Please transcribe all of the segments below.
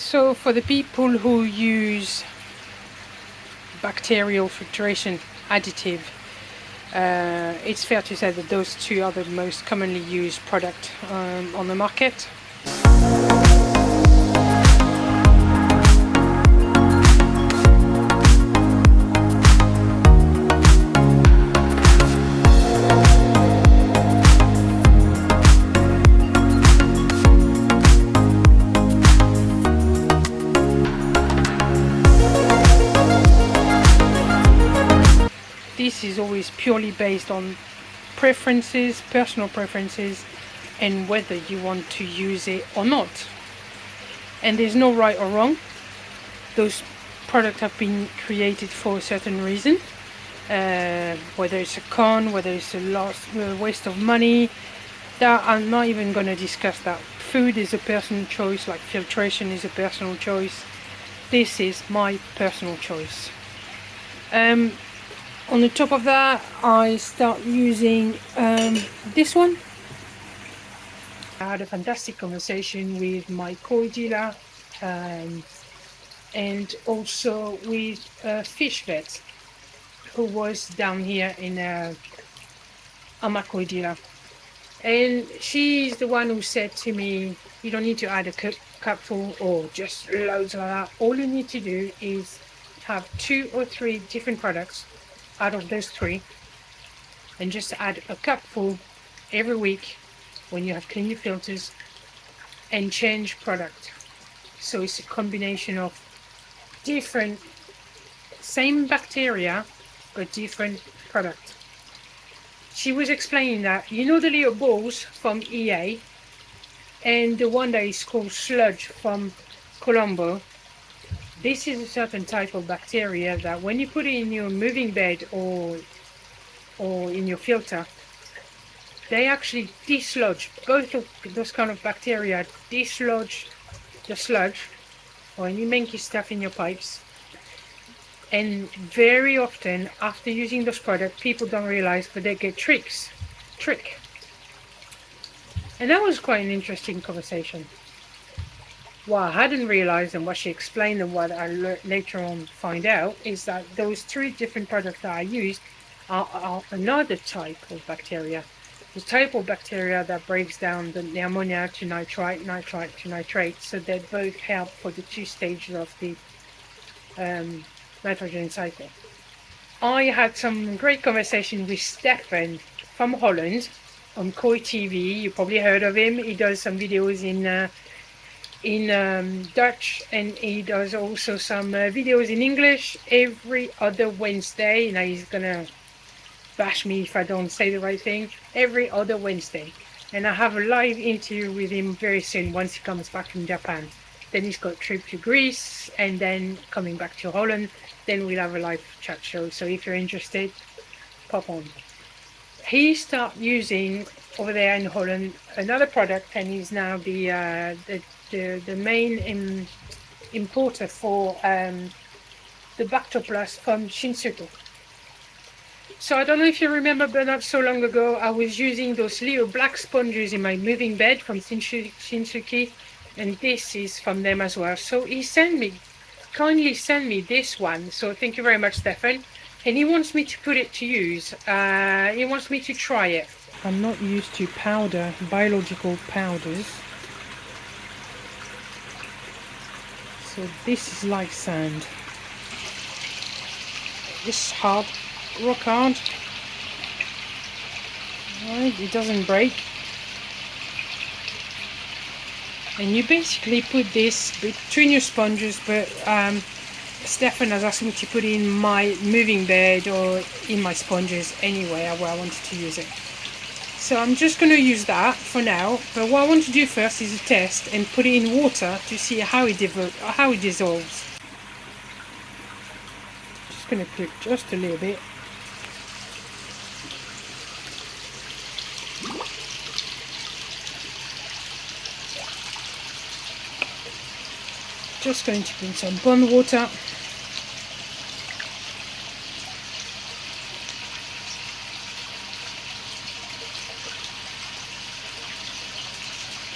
So for the people who use bacterial filtration additive, it's fair to say that those two are the most commonly used product on the market. This is always purely based on preferences, personal preferences, and whether you want to use it or not. And there's no right or wrong. Those products have been created for a certain reason. Whether it's a con, whether it's a waste of money, that I'm not even going to discuss that. Food is a personal choice, like filtration is a personal choice. This is my personal choice. On the top of that, I start using this one. I had a fantastic conversation with my koi dealer and also with a fish vet who was down here in my koi dealer. And she's the one who said to me, you don't need to add a cupful or just loads like that. All you need to do is have 2 or 3 different products out of those 3 and just add a cupful every week when you have cleaned your filters and change product. So it's a combination of different, same bacteria but different product. She was explaining that, you know, the little balls from EA and the one that is called sludge from Colombo. This is a certain type of bacteria that when you put it in your moving bed or in your filter, they actually dislodge. Both of those kind of bacteria dislodge the sludge when you make your stuff in your pipes. And very often after using those products, people don't realize, but they get trick. And that was quite an interesting conversation. What I hadn't realized and what she explained and what I later on find out is that those 3 different products that I used are another type of bacteria. The type of bacteria that breaks down the ammonia to nitrite, nitrite to nitrate. So they both help for the 2 stages of the nitrogen cycle. I had some great conversation with Stefan from Holland on Koi TV. You probably heard of him. He does some videos in Dutch, and he does also some videos in English every other Wednesday. Now he's gonna bash me if I don't say the right thing. Every other Wednesday, and I have a live interview with him very soon once he comes back from Japan. Then he's got a trip to Greece and then coming back to Holland. Then we'll have a live chat show. So if you're interested, pop on. He started using over there in Holland another product, and he's now the main importer for the Bactoplast from Shinseiki. So I don't know if you remember, but not so long ago, I was using those little black sponges in my moving bed from Shinseiki, and this is from them as well. So he kindly sent me this one. So thank you very much, Stefan. And he wants me to put it to use. He wants me to try it. I'm not used to biological powders. So this is like sand. This is hard, rock hard. Right, it doesn't break. And you basically put this between your sponges, but Stefan has asked me to put it in my moving bed or in my sponges anywhere where I wanted to use it. So I'm just going to use that for now, but what I want to do first is a test and put it in water to see how it dissolves. Just going to put just a little bit. Just going to put some pond water.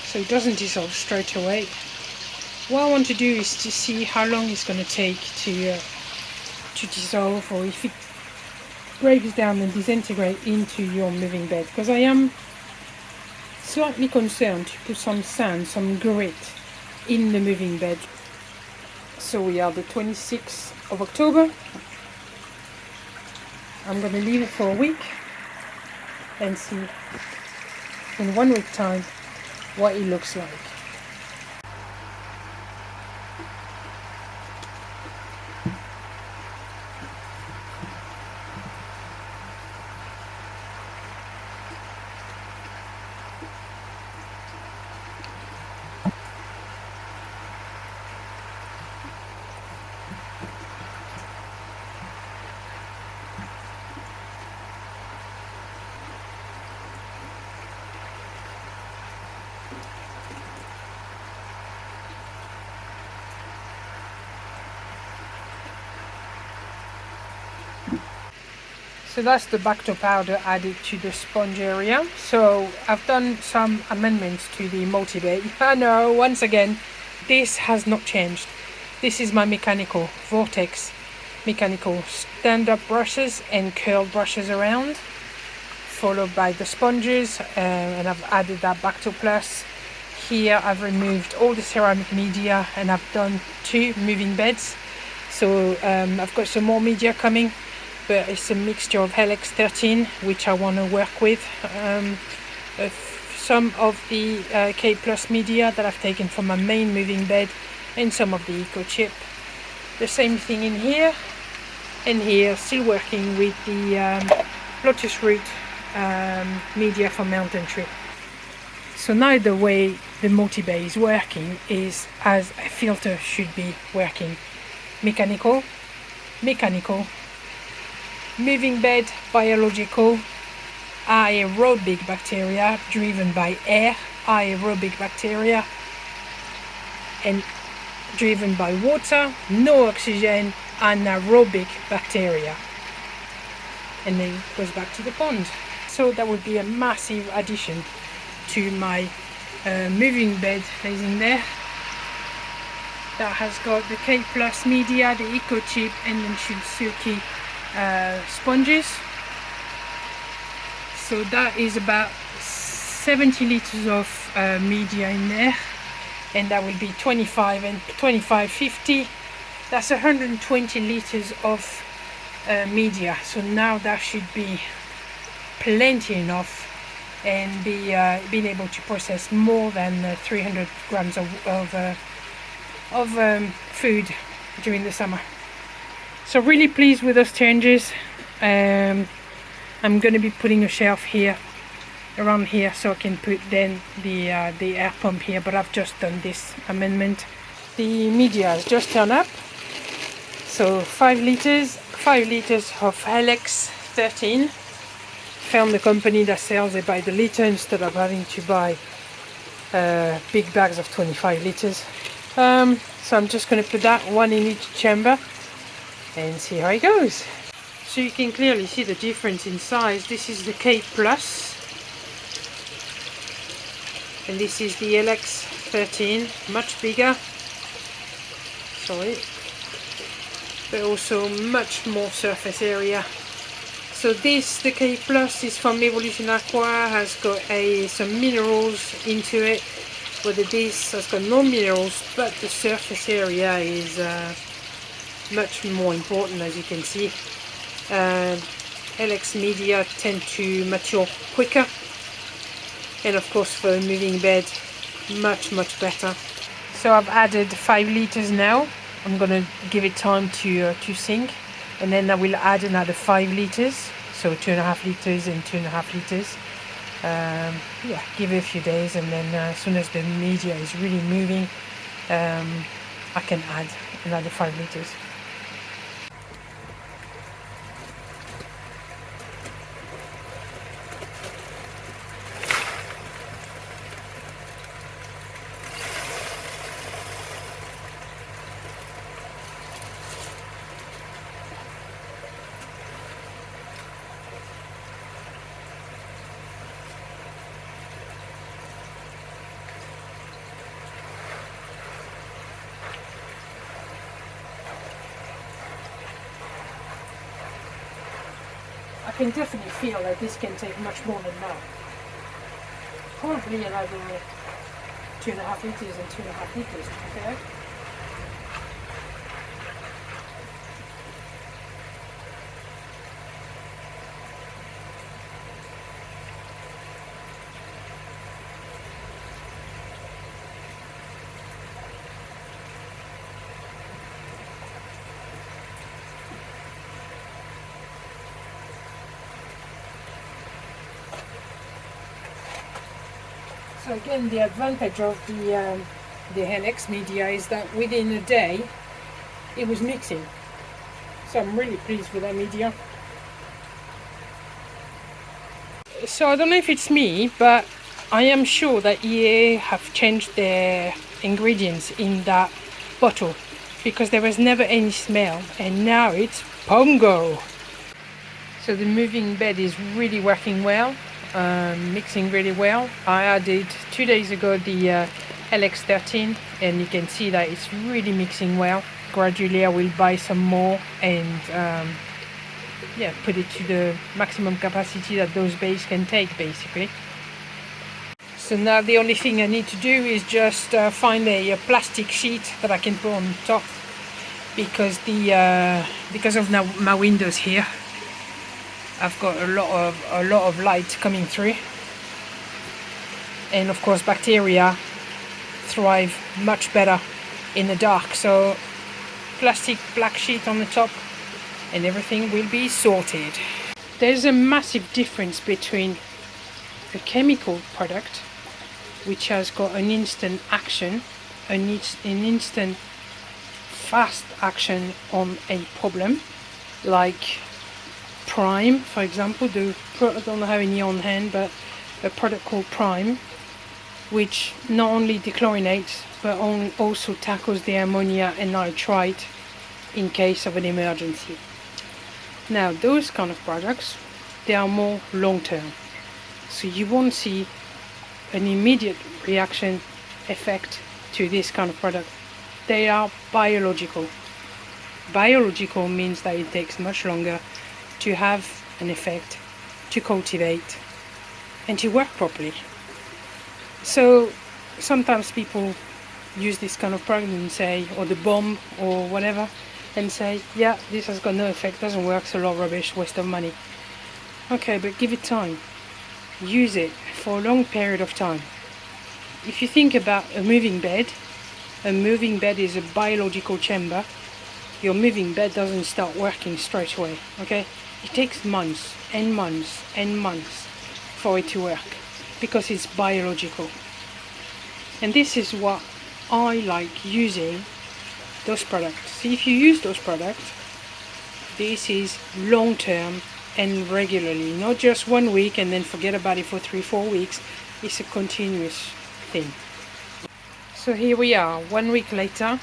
So it doesn't dissolve straight away. What I want to do is to see how long it's going to take to dissolve, or if it breaks down and disintegrate into your moving bed, because I am slightly concerned to put some sand, some grit in the moving bed. So we are the 26th of October. I'm going to leave it for a week and see in 1 week time what it looks like. So that's the Bacto powder added to the sponge area. So I've done some amendments to the multi-bed. I know, once again, this has not changed. This is my mechanical Vortex mechanical stand-up brushes and curl brushes around, followed by the sponges, and I've added that Bacto Plus. Here I've removed all the ceramic media and I've done 2 moving beds. So I've got some more media coming, but it's a mixture of Helix 13, which I want to work with. Some of the K Plus media that I've taken from my main moving bed, and some of the Eco Chip. The same thing in here, and here still working with the Lotus Root media from Mountain Tree. So now the way the multi-bay is working is as a filter should be working. Mechanical, moving bed, biological, aerobic bacteria driven by air, aerobic bacteria, and driven by water, no oxygen, anaerobic bacteria. And then it goes back to the pond. So that would be a massive addition to my moving bed that is in there. That has got the K Plus media, the Eco Chip, and then Shunsuki sponges. So that is about 70 liters of media in there, and that will be 25 and 25, 50. That's 120 liters of media. So now that should be plenty enough, and be being able to process more than 300 grams of food during the summer. So really pleased with those changes. I'm going to be putting a shelf here, around here, so I can put then the air pump here, but I've just done this amendment. The media has just turned up. So 5 liters of Helix 13. Found the company that sells it by the liter instead of having to buy big bags of 25 liters. So I'm just going to put that one in each chamber and see how it goes. So you can clearly see the difference in size. This is the K Plus and this is the LX 13, much bigger, sorry, but also much more surface area. So this, the K Plus, is from Evolution Aqua, has got some minerals into it, whether this has got no minerals, but the surface area is much more important, as you can see. LX media tend to mature quicker, and of course for a moving bed, much better. So I've added 5 liters now. I'm gonna give it time to sink, and then I will add another 5 liters, so 2.5 liters and 2.5 liters. Yeah, give it a few days, and then as soon as the media is really moving, I can add another 5 liters. can definitely feel that this can take much more than that. Probably another 2.5 liters and 2.5 liters to be fair. So again, the advantage of the LX media is that within a day it was mixing. So I'm really pleased with that media. So I don't know if it's me, but I am sure that EA have changed their ingredients in that bottle because there was never any smell, and now it's Pongo. So the moving bed is really working well. Mixing really well. I added 2 days ago the LX13 and you can see that it's really mixing well. Gradually I will buy some more and yeah, put it to the maximum capacity that those bays can take basically. So now the only thing I need to do is just find a plastic sheet that I can put on top because of now my windows here I've got a lot of light coming through, and of course bacteria thrive much better in the dark. So plastic black sheet on the top and everything will be sorted. There's a massive difference between a chemical product which has got an instant action, an instant fast action on a problem, like Prime, for example. I don't have any on hand, but a product called Prime, which not only dechlorinates but also tackles the ammonia and nitrite in case of an emergency. Now those kind of products, they are more long-term, so you won't see an immediate reaction effect to this kind of product. They are biological. Biological means that it takes much longer to have an effect, to cultivate and to work properly. So sometimes people use this kind of product and say, or the bomb or whatever, and say, yeah, this has got no effect, doesn't work, it's a lot of rubbish, waste of money. Okay, but give it time. Use it for a long period of time. If you think about a moving bed is a biological chamber. Your moving bed doesn't start working straight away, okay? It takes months and months and months for it to work because it's biological. And this is what I like using those products. See, if you use those products, this is long term and regularly, not just 1 week and then forget about it for 3-4 weeks. It's a continuous thing. So here we are 1 week later,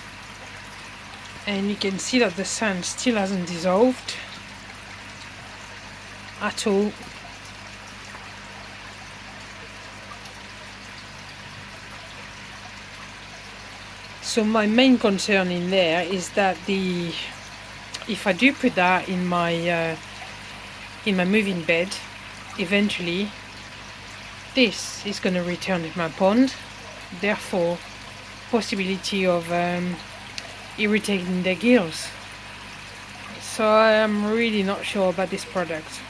and you can see that the sand still hasn't dissolved at all. So my main concern in there is that if I do put that in my moving bed, eventually this is going to return to my pond, therefore possibility of irritating the gills. So I'm really not sure about this product,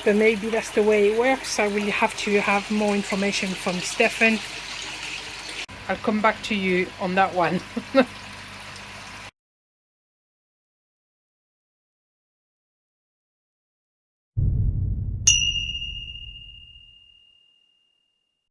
but maybe that's the way it works. I will have to have more information from Stefan. I'll come back to you on that one.